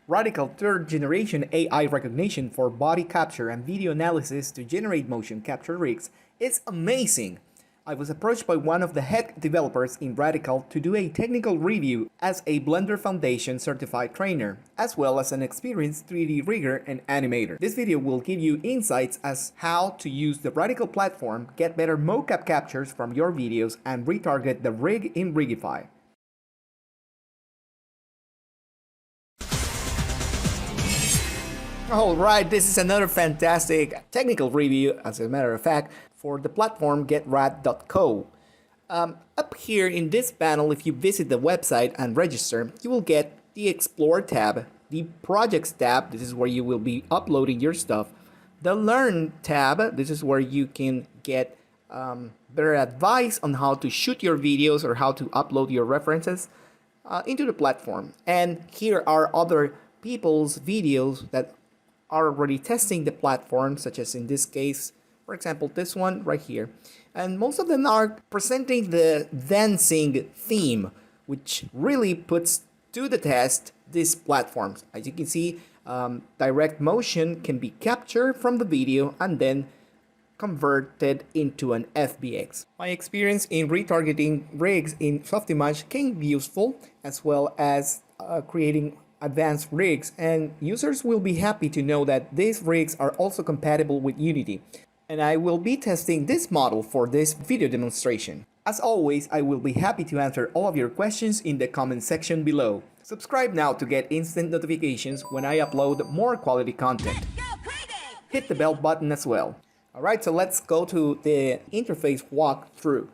Radical third generation AI recognition for body capture and video analysis to generate motion capture rigs is amazing. I was approached by one of the head developers in Radical to do a technical review as a Blender Foundation certified trainer, as well as an experienced 3D rigger and animator. This video will give you insights as how to use the Radical platform, get better mocap captures from your videos, and retarget the rig in Rigify. Alright, this is another fantastic technical review, as a matter of fact, for the platform getrad.co. Up here in this panel, if you visit the website and register, you will get the Explore tab, the Projects tab, this is where you will be uploading your stuff, the Learn tab, this is where you can get better advice on how to shoot your videos or how to upload your references into the platform. And here are other people's videos that are already testing the platform, such as in this case, for example, this one right here. And most of them are presenting the dancing theme, which really puts to the test these platforms. As you can see, direct motion can be captured from the video and then converted into an FBX. My experience in retargeting rigs in Softimage can be useful, as well as creating advanced rigs, and users will be happy to know that these rigs are also compatible with Unity. And I will be testing this model for this video demonstration. As always, I will be happy to answer all of your questions in the comment section below. Subscribe now to get instant notifications when I upload more quality content. Hit the bell button as well. Alright, so let's go to the interface walkthrough.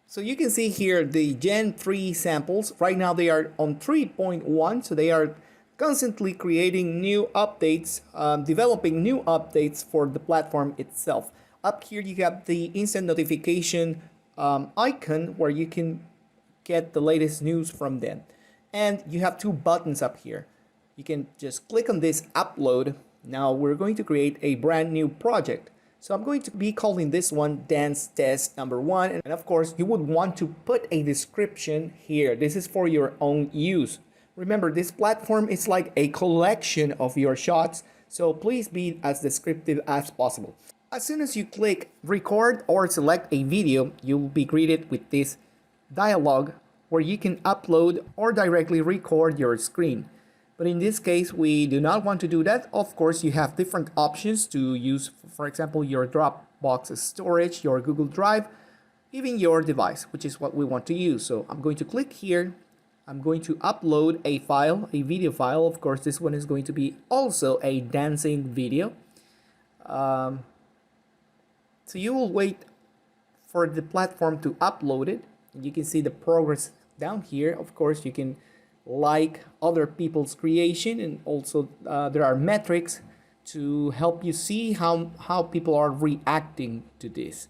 So you can see here the Gen 3 samples. Right now they are on 3.1, so they are constantly creating new updates, developing new updates for the platform itself. Up here you have the instant notification icon where you can get the latest news from them. And you have two buttons up here. You can just click on this upload. Now we're going to create a brand new project. So I'm going to be calling this one Dance Test Number 1. And of course you would want to put a description here. This is for your own use. Remember, this platform is like a collection of your shots, so please be as descriptive as possible. As soon as you click record or select a video, you will be greeted with this dialog where you can upload or directly record your screen. But in this case, we do not want to do that. Of course, you have different options to use, for example, your Dropbox storage, your Google Drive, even your device, which is what we want to use. So I'm going to click here. I'm going to upload a file, a video file. Of course, this one is going to be also a dancing video. So you will wait for the platform to upload it. You can see the progress down here. Of course, you can like other people's creation, and also there are metrics to help you see how people are reacting to this.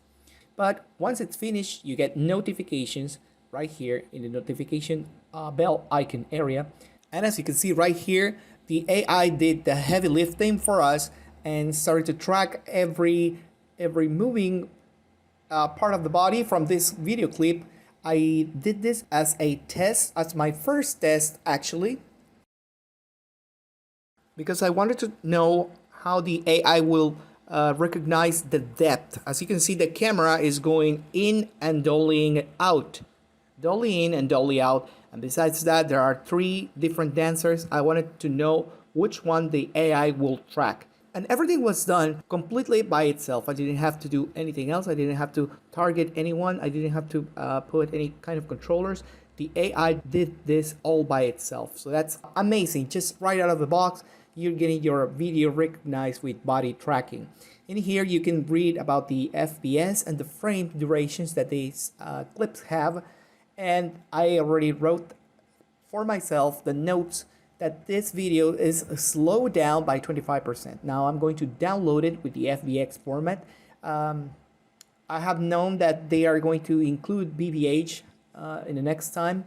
But once it's finished, you get notifications right here in the notification bell icon area. And as you can see right here, the AI did the heavy lifting for us and started to track every moving part of the body from this video clip. I did this as a test, as my first test actually, because I wanted to know how the AI will recognize the depth. As you can see, the camera is going in and dollying out. Dolly in and dolly out. And besides that, there are 3 different dancers. I wanted to know which one the AI will track. And everything was done completely by itself. I didn't have to do anything else. I didn't have to target anyone. I didn't have to put any kind of controllers. The AI did this all by itself. So that's amazing. Just right out of the box, you're getting your video recognized with body tracking. In here, you can read about the FPS and the frame durations that these clips have. And I already wrote for myself the notes that this video is slowed down by 25%. Now I'm going to download it with the FBX format. I have known that they are going to include BBH in the next time.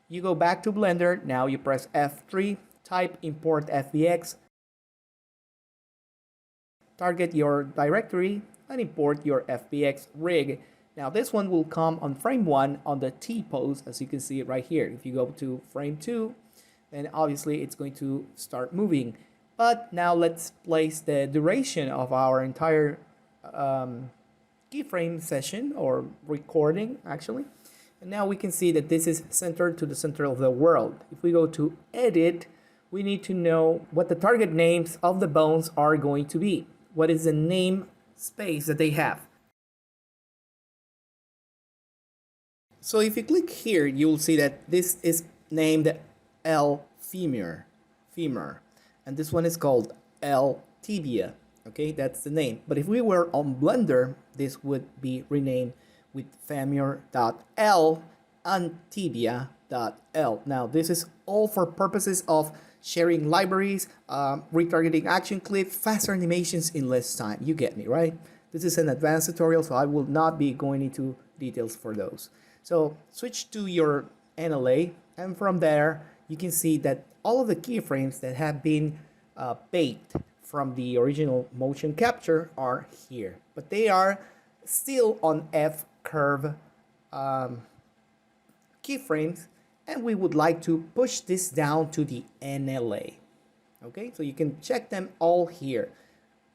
You go back to Blender, now you press F3, type import FBX, target your directory and import your FBX rig. Now this one will come on frame 1 on the T pose, as you can see it right here. If you go to frame 2, then obviously it's going to start moving. But now let's place the duration of our entire keyframe session, or recording actually. And now we can see that this is centered to the center of the world. If we go to edit, we need to know what the target names of the bones are going to be. What is the name space that they have? So if you click here, you'll see that this is named L femur, and this one is called L tibia. Okay, that's the name. But if we were on Blender, this would be renamed with femur.l and tibia.l. Now this is all for purposes of sharing libraries, retargeting action clips, faster animations in less time. You get me, right? This is an advanced tutorial, so I will not be going into details for those. So switch to your NLA, and from there you can see that all of the keyframes that have been baked from the original motion capture are here, but they are still on F curve keyframes, and we would like to push this down to the NLA. Okay, so you can check them all here.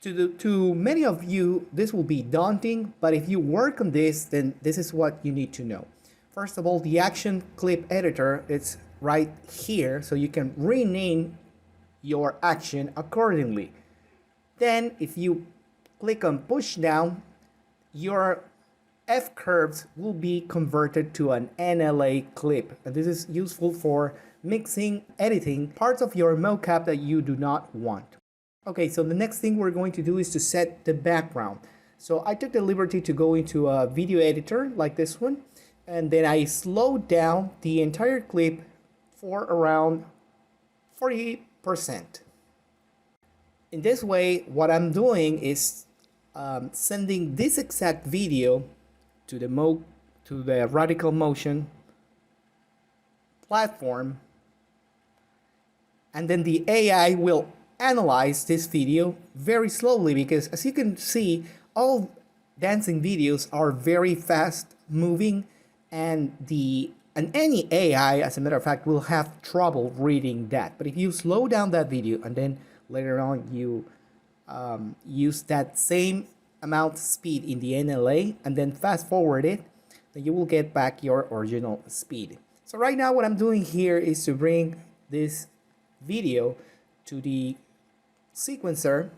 To many of you, this will be daunting, but if you work on this, then this is what you need to know. First of all, the action clip editor is right here, so you can rename your action accordingly. Then if you click on push down, your F curves will be converted to an NLA clip, and this is useful for mixing, editing parts of your mocap that you do not want. Okay, so the next thing we're going to do is to set the background. So I took the liberty to go into a video editor like this one, and then I slowed down the entire clip for around 40%. In this way, what I'm doing is sending this exact video to the Radical Motion platform, and then the AI will analyze this video very slowly, because as you can see, all dancing videos are very fast moving, and any AI, as a matter of fact, will have trouble reading that. But if you slow down that video and then later on you use that same amount of speed in the NLA and then fast forward it, then you will get back your original speed. So right now what I'm doing here is to bring this video to the sequencer,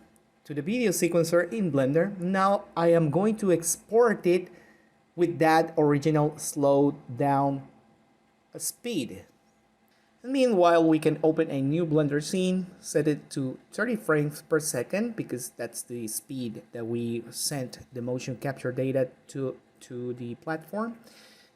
to the video sequencer in Blender. Now I am going to export it with that original slowed down speed. And meanwhile, we can open a new Blender scene, set it to 30 frames per second, because that's the speed that we sent the motion capture data to the platform.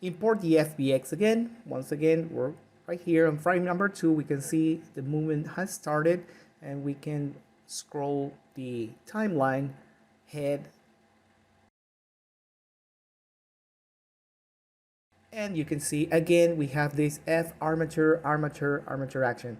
Import the FBX again. Once again, we're right here on frame number 2. We can see the movement has started, and we can scroll the timeline head, and you can see again we have this F armature action.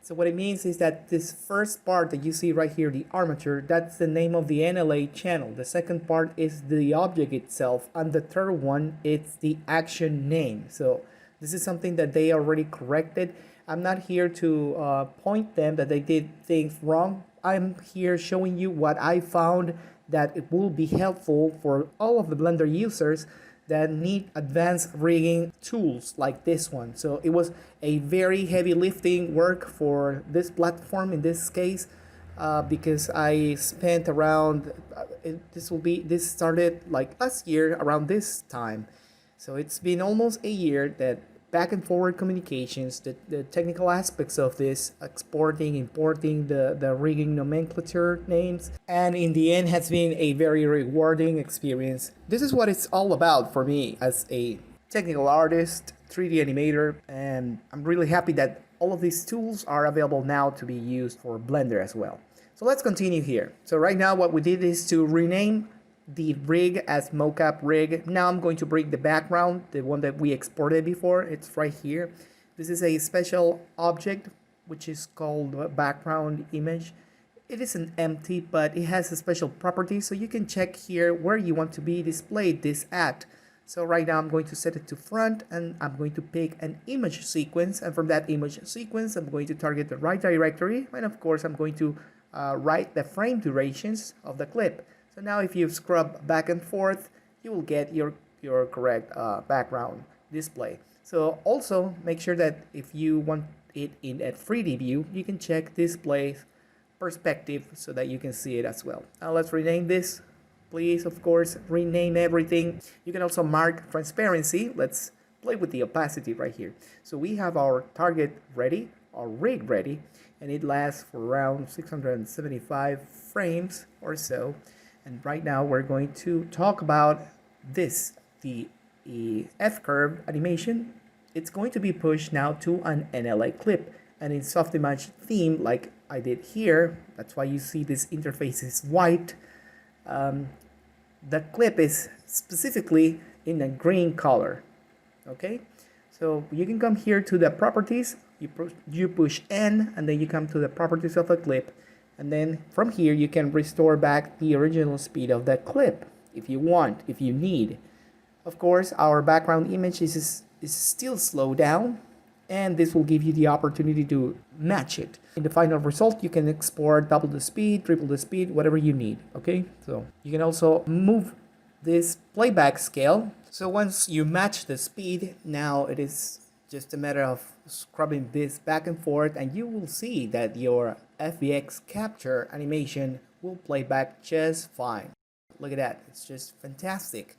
So what it means is that this first part that you see right here, the armature, that's the name of the NLA channel. The second part is the object itself, and the third one it's the action name. So this is something that they already corrected. I'm not here to point them that they did things wrong. I'm here showing you what I found that it will be helpful for all of the Blender users that need advanced rigging tools like this one. So it was a very heavy lifting work for this platform in this case, because I spent around this started like last year around this time. So it's been almost a year that back and forward communications, the technical aspects of this, exporting, importing the rigging nomenclature names, and in the end has been a very rewarding experience. This is what it's all about for me as a technical artist, 3D animator, and I'm really happy that all of these tools are available now to be used for Blender as well. So let's continue here. So right now what we did is to rename the rig as mocap rig. Now I'm going to bring the background, the one that we exported before. It's right here. This is a special object which is called background image. it isn't empty, but it has a special property, so you can check here where you want to be displayed this at. So right now I'm going to set it to front, and I'm going to pick an image sequence, and from that image sequence I'm going to target the right directory, and of course I'm going to write the frame durations of the clip. So now if you scrub back and forth, you will get your correct background display. So also make sure that if you want it in a 3D view, you can check display perspective so that you can see it as well. Now let's rename this. Please, of course, rename everything. You can also mark transparency. Let's play with the opacity right here. So we have our target ready, our rig ready, and it lasts for around 675 frames or so. And right now we're going to talk about this, the F-curve animation. It's going to be pushed now to an NLA clip, and in soft image theme like I did here. That's why you see this interface is white. The clip is specifically in a green color. Okay, so you can come here to the properties, you push N, and then you come to the properties of the clip, and then from here you can restore back the original speed of the clip if you want, if you need. Of course, our background image is still slowed down, and this will give you the opportunity to match it. In the final result, you can export double the speed, triple the speed, whatever you need, okay? So you can also move this playback scale. So once you match the speed, now it is just a matter of scrubbing this back and forth, and you will see that your FBX capture animation will play back just fine. Look at that, it's just fantastic.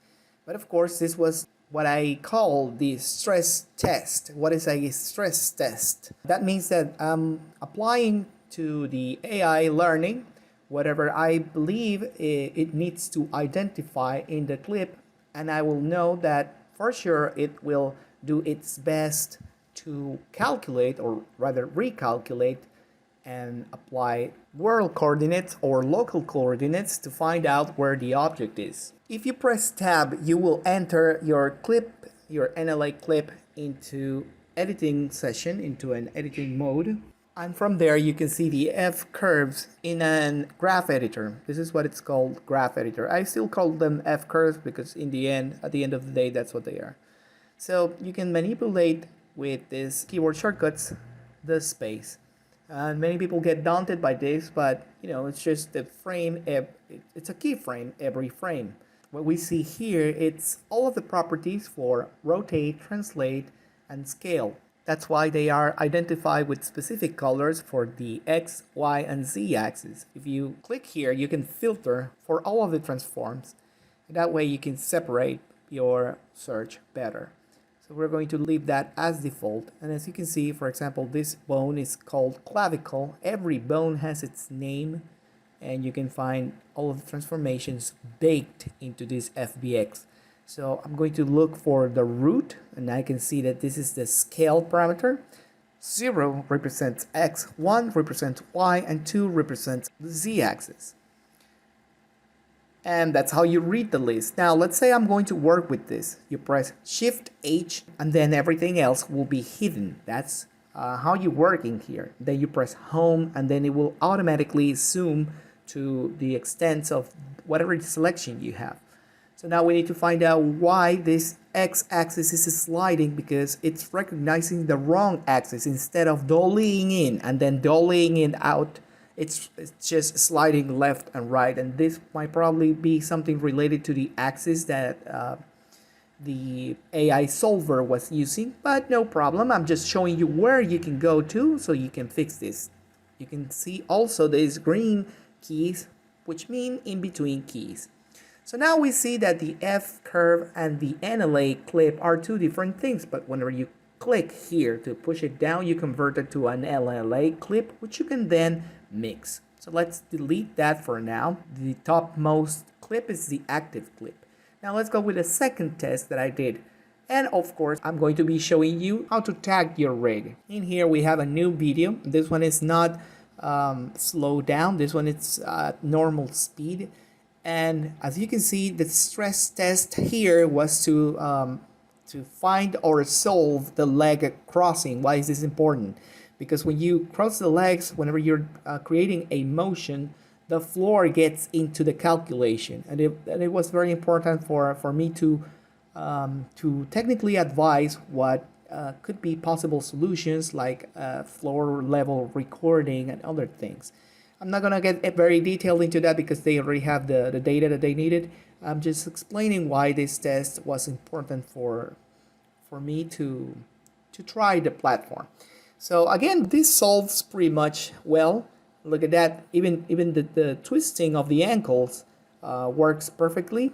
But of course, this was what I call the stress test. What is a stress test? That means that I'm applying to the AI learning whatever I believe it needs to identify in the clip, and I will know that for sure it will do its best to calculate, or rather recalculate, and apply world coordinates or local coordinates to find out where the object is. If you press tab, you will enter your clip, your NLA clip, into editing session, into an editing mode. And from there you can see the F curves in a graph editor. This is what it's called, graph editor. I still call them F curves because in the end, at the end of the day, that's what they are. So you can manipulate with these keyboard shortcuts the space. And many people get daunted by this, but you know, it's just the frame, it's a keyframe every frame. What we see here, it's all of the properties for rotate, translate, and scale. That's why they are identified with specific colors for the X, Y, and Z axis. If you click here, you can filter for all of the transforms. That way you can separate your search better. So we're going to leave that as default. And as you can see, for example, this bone is called clavicle. Every bone has its name, and you can find all of the transformations baked into this FBX. So I'm going to look for the root, and I can see that this is the scale parameter. 0 represents X, 1 represents Y, and 2 represents the Z axis. And that's how you read the list. Now let's say I'm going to work with this. You press Shift H, and then everything else will be hidden. That's how you're working here. Then you press Home, and then it will automatically zoom to the extent of whatever selection you have. So now we need to find out why this X-axis is sliding, because it's recognizing the wrong axis. Instead of dollying in and then dollying in out, it's just sliding left and right. And this might probably be something related to the axis that the AI solver was using, but no problem. I'm just showing you where you can go to so you can fix this. You can see also these green keys, which mean in between keys. So now we see that the F curve and the NLA clip are two different things, but whenever you click here to push it down, you convert it to an NLA clip, which you can then mix. So let's delete that for now. The topmost clip is the active clip. Now let's go with the second test that I did. And of course, I'm going to be showing you how to tag your rig. In here we have a new video. This one is not slowed down. This one is at normal speed. And as you can see, the stress test here was to find or solve the leg crossing. Why is this important? because when you cross the legs, whenever you're creating a motion, the floor gets into the calculation, and it was very important for me to technically advise what could be possible solutions like floor level recording and other things. I'm not gonna get very detailed into that because they already have the data that they needed. I'm just explaining why this test was important for me to try the platform. So again, this solves pretty much well. Look at that, even the twisting of the ankles works perfectly.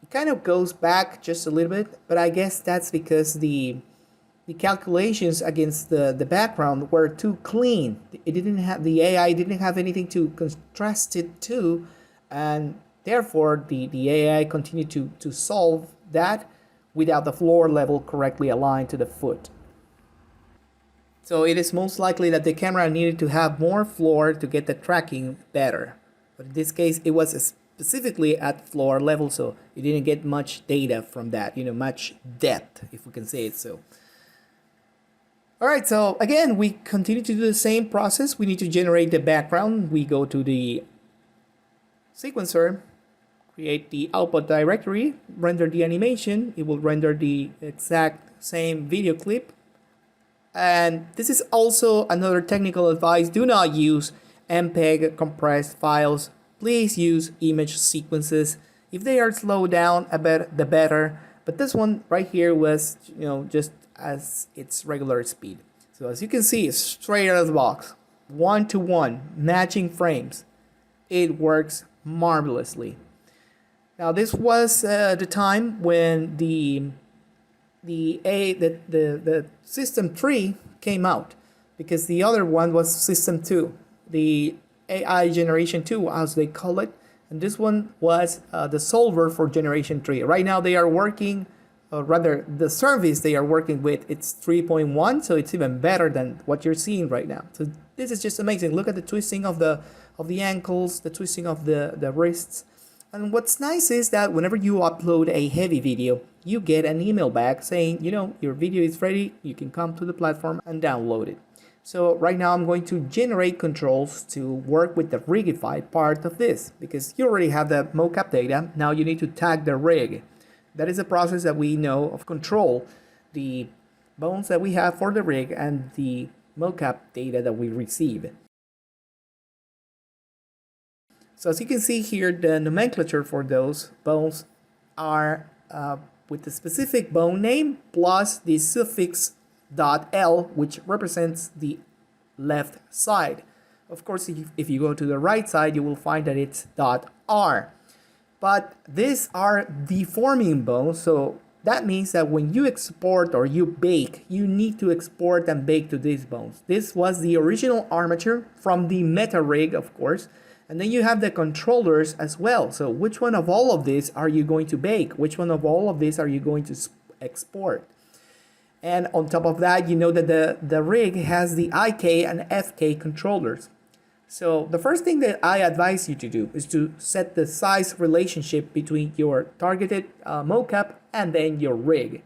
It kind of goes back just a little bit, but I guess that's because the calculations against the background were too clean. It didn't have, the AI didn't have anything to contrast it to, and therefore the AI continued to solve that without the floor level correctly aligned to the foot. So it is most likely that the camera needed to have more floor to get the tracking better. But in this case, it was specifically at floor level, so it didn't get much data from that, much depth, if we can say it so. Alright, so again, we continue to do the same process. We need to generate the background. We go to the sequencer, create the output directory, render the animation. It will render the exact same video clip. And this is also another technical advice. Do not use MPEG compressed files. Please use image sequences. If they are slowed down a bit, the better. But this one right here was, just as its regular speed. So as you can see, straight out of the box, 1-to-1 matching frames. It works marvelously. Now this was the time when the System 3 came out, because the other one was System 2, the AI Generation 2 as they call it, and this one was the solver for Generation 3. Right now they are working, rather the service they are working with, it's 3.1, so it's even better than what you're seeing right now. So this is just amazing. Look at the twisting of the ankles, the twisting of the wrists. And what's nice is that whenever you upload a heavy video, you get an email back saying, your video is ready, you can come to the platform and download it. So right now I'm going to generate controls to work with the Rigify part of this, because you already have the mocap data. Now you need to tag the rig. That is a process that we know of control the bones that we have for the rig and the mocap data that we receive. So as you can see here, the nomenclature for those bones are with the specific bone name plus the suffix .l, which represents the left side. Of course, if you go to the right side, you will find that it's .r. But these are deforming bones, so that means that when you export or you bake, you need to export and bake to these bones. This was the original armature from the meta rig, of course. And then you have the controllers as well. So which one of all of these are you going to bake? Which one of all of these are you going to export? And on top of that, you know that the rig has the IK and FK controllers. So the first thing that I advise you to do is to set the size relationship between your targeted mocap and then your rig.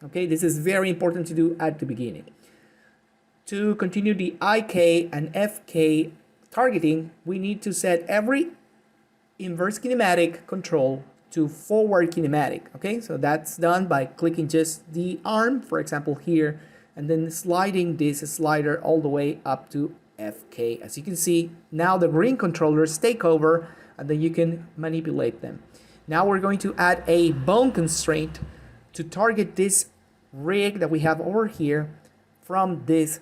Okay, this is very important to do at the beginning. To continue the IK and FK targeting, we need to set every inverse kinematic control to forward kinematic. Okay, so that's done by clicking just the arm, for example here, and then sliding this slider all the way up to FK. As you can see, now the green controllers take over and then you can manipulate them. Now we're going to add a bone constraint to target this rig that we have over here from this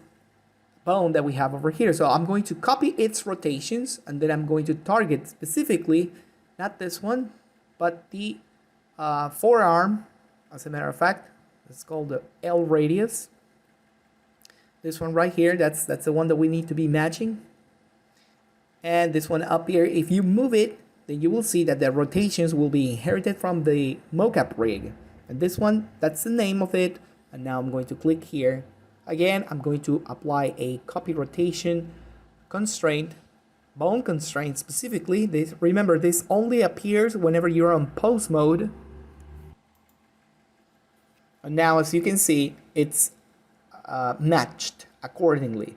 bone that we have over here. So I'm going to copy its rotations and then I'm going to target specifically, not this one, but the forearm. As a matter of fact, it's called the L radius. This one right here, that's the one that we need to be matching. And this one up here, if you move it, then you will see that the rotations will be inherited from the mocap rig. And this one, that's the name of it. And now I'm going to click here. Again, I'm going to apply a copy rotation constraint bone constraint specifically. Remember, this only appears whenever you're on pose mode. And now, as you can see, it's matched accordingly.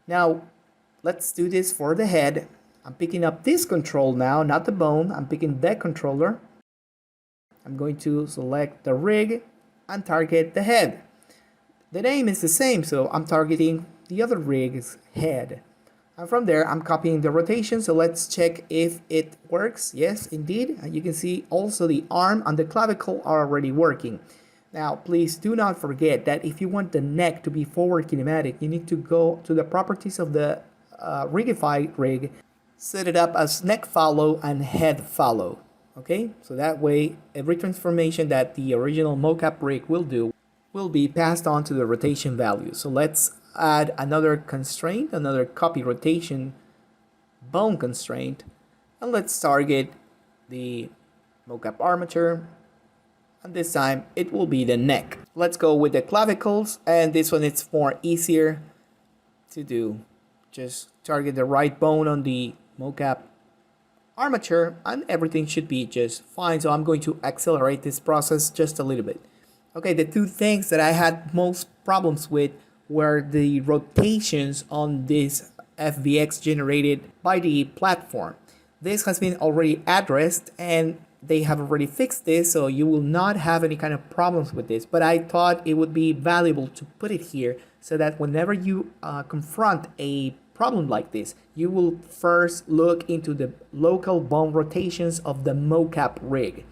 Now, let's do this for the head. I'm picking up this control now, not the bone. I'm picking that controller. I'm going to select the rig and target the head. The name is the same, so I'm targeting the other rig's head. And from there, I'm copying the rotation, so let's check if it works. Yes, indeed. And you can see also the arm and the clavicle are already working. Now, please do not forget that if you want the neck to be forward kinematic, you need to go to the properties of the Rigify rig, set it up as neck follow and head follow. Okay, so that way every transformation that the original mocap rig will do will be passed on to the rotation value. So let's add another constraint, another copy rotation bone constraint, and let's target the mocap armature, and this time it will be the neck. Let's go with the clavicles, and this one it's more easier to do. Just target the right bone on the mocap armature and everything should be just fine. So I'm going to accelerate this process just a little bit. Okay, the two things that I had most problems with were the rotations on this FBX generated by the platform. This has been already addressed and they have already fixed this, so you will not have any kind of problems with this. But I thought it would be valuable to put it here so that whenever you confront a problem like this, you will first look into the local bone rotations of the mocap rig.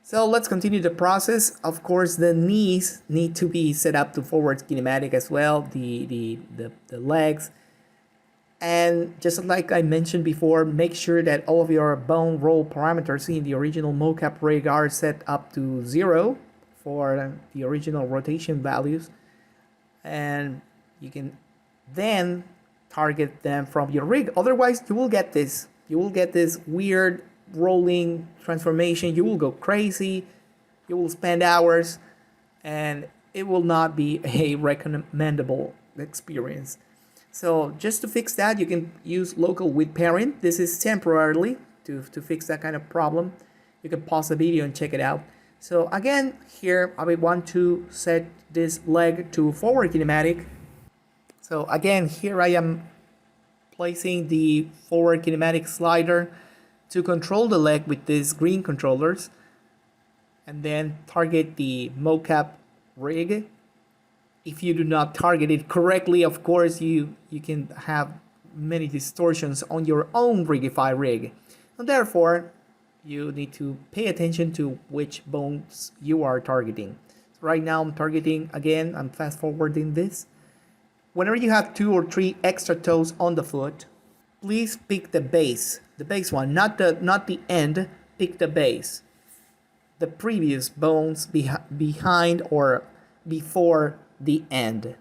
So let's continue the process. Of course, the knees need to be set up to forward kinematic as well, the legs. And just like I mentioned before, make sure that all of your bone roll parameters in the original mocap rig are set up to 0 for the original rotation values. And you can then target them from your rig. Otherwise, you will get this. You will get this weird rolling transformation. You will go crazy. You will spend hours, and it will not be a recommendable experience. So just to fix that, you can use local with parent. This is temporarily to fix that kind of problem. You can pause the video and check it out. So again, here I want to set this leg to forward kinematic. So again, here I am placing the forward kinematic slider to control the leg with these green controllers, and then target the mocap rig. If you do not target it correctly, of course, you can have many distortions on your own Rigify rig, and therefore you need to pay attention to which bones you are targeting. So right now I'm targeting, again, I'm fast forwarding this. Whenever you have 2 or 3 extra toes on the foot, please pick the base one, not the end, pick the base. The previous bones behind or before the end.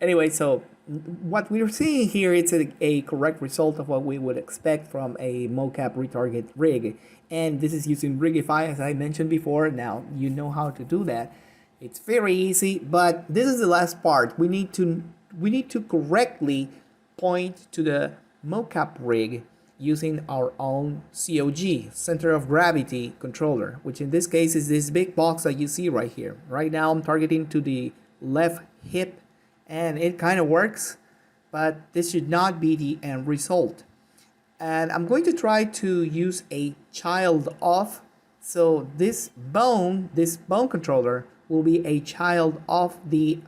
Anyway, so what we're seeing here is a correct result of what we would expect from a mocap retarget rig. And this is using Rigify, as I mentioned before. Now you know how to do that. It's very easy, but this is the last part. We need to correctly point to the mocap rig using our own COG, center of gravity controller, which in this case is this big box that you see right here. Right now I'm targeting to the left hip, and it kind of works, but this should not be the end result. And I'm going to try to use a child of, so this bone controller will be a child of the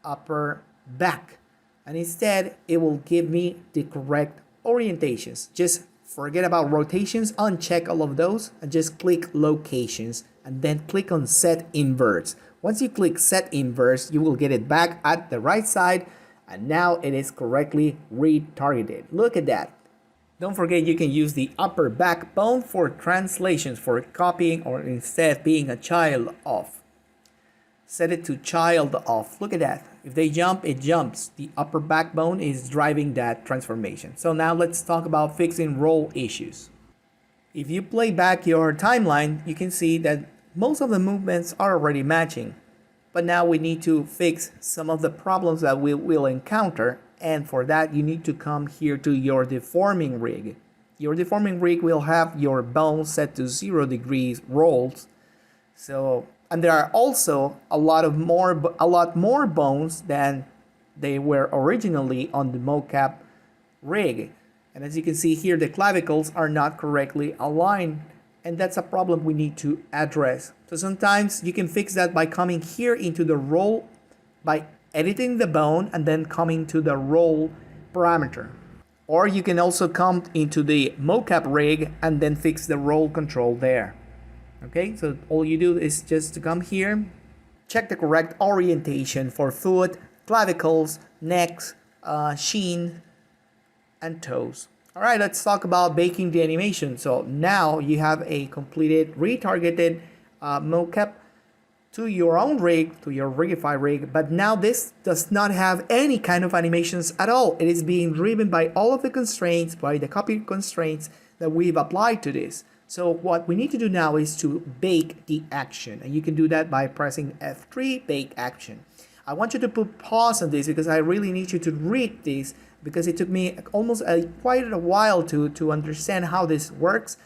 upper back, and instead it will give me the correct orientations. Just forget about rotations, uncheck all of those, and just click locations, and then click on set inverse. Once you click set inverse, you will get it back at the right side, and now it is correctly retargeted. Look at that. Don't forget you can use the upper backbone for translations, for copying, or instead being a child of. set it to child off. Look at that. If they jump, it jumps. The upper backbone is driving that transformation. So now let's talk about fixing roll issues. If you play back your timeline, you can see that most of the movements are already matching. But now we need to fix some of the problems that we will encounter. And for that, you need to come here to your deforming rig. Your deforming rig will have your bones set to 0 degrees rolls. And there are also a lot more bones than they were originally on the mocap rig. And as you can see here, the clavicles are not correctly aligned, and that's a problem we need to address. So sometimes you can fix that by coming here into the roll, by editing the bone and then coming to the roll parameter. Or you can also come into the mocap rig and then fix the roll control there. Okay, so all you do is just to come here, check the correct orientation for foot, clavicles, necks, shin, and toes. All right, let's talk about baking the animation. So now you have a completed retargeted mocap to your own rig, to your Rigify rig, but now this does not have any kind of animations at all. It is being driven by all of the constraints, by the copy constraints that we've applied to this. So what we need to do now is to bake the action, and you can do that by pressing F3, bake action. I want you to put pause on this because I really need you to read this, because it took me almost quite a while to understand how this works.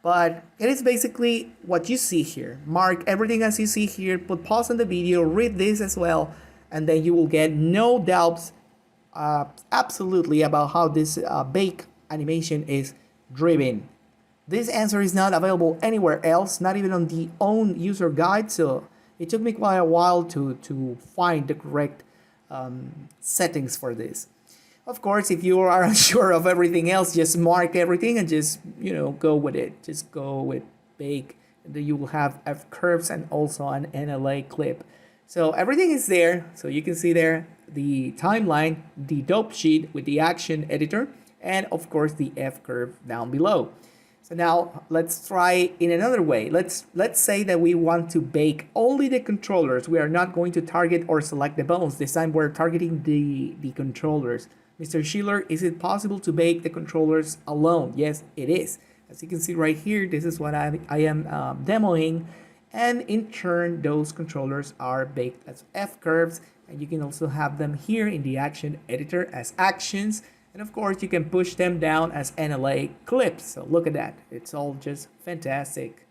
But it is basically what you see here. Mark everything as you see here, put pause on the video, read this as well, and then you will get no doubts absolutely about how this bake animation is driven. This answer is not available anywhere else, not even on the own user guide, so it took me quite a while to find the correct settings for this. Of course, if you are unsure of everything else, just mark everything and just, go with it. Just go with bake. And then you will have F curves and also an NLA clip. So everything is there. So you can see there the timeline, the dope sheet with the action editor, and of course the F curve down below. So now let's try in another way. Let's say that we want to bake only the controllers. We are not going to target or select the bones. This time we're targeting the controllers. Mr. Schiller, is it possible to bake the controllers alone? Yes, it is. As you can see right here, this is what I am demoing. And in turn, those controllers are baked as F curves. And you can also have them here in the action editor as actions. And of course, you can push them down as NLA clips. So look at that. It's all just fantastic.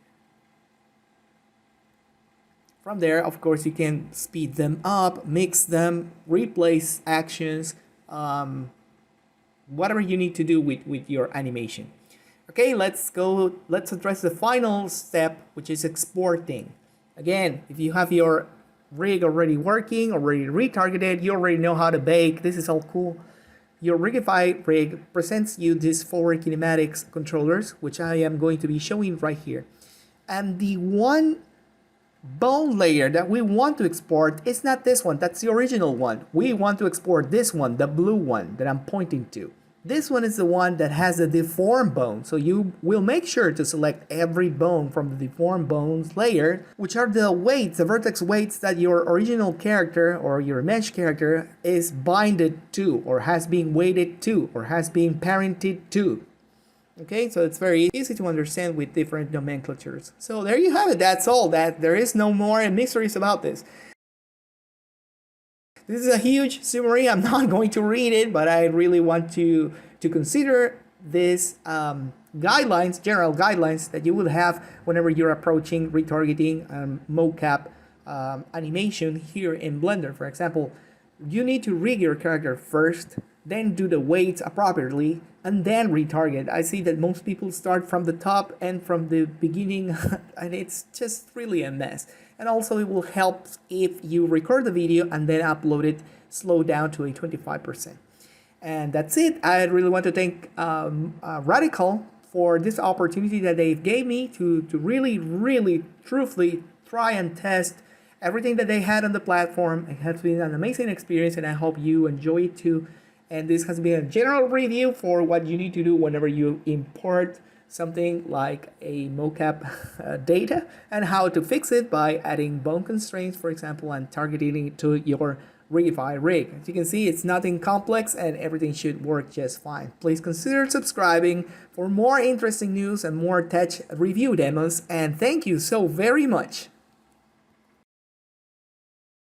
From there, of course, you can speed them up, mix them, replace actions, whatever you need to do with your animation. Okay, let's address the final step, which is exporting. Again, if you have your rig already working, already retargeted, you already know how to bake, this is all cool. Your Rigify rig presents you these 4 kinematics controllers, which I am going to be showing right here. And the one bone layer that we want to export is not this one, that's the original one. We want to export this one, the blue one that I'm pointing to. This one is the one that has the deformed bone, so you will make sure to select every bone from the deformed bones layer, which are the weights, the vertex weights that your original character or your mesh character is binded to, or has been weighted to, or has been parented to. Okay, so it's very easy to understand with different nomenclatures. So there you have it, that's all. There is no more mysteries about this. This is a huge summary. I'm not going to read it, but I really want to consider this guidelines, general guidelines that you will have whenever you're approaching retargeting mocap animation here in Blender. For example, you need to rig your character first, then do the weights appropriately, and then retarget. I see that most people start from the top and from the beginning, and it's just really a mess. And also it will help if you record the video and then upload it slow down to a 25%. And that's it. I really want to thank Radical for this opportunity that they gave me to really, truthfully try and test everything that they had on the platform. It has been an amazing experience, and I hope you enjoy it too. And this has been a general review for what you need to do whenever you import something like a mocap data, and how to fix it by adding bone constraints, for example, and targeting it to your Rigify rig. As you can see, it's nothing complex and everything should work just fine. Please consider subscribing for more interesting news and more tech review demos, and thank you so very much.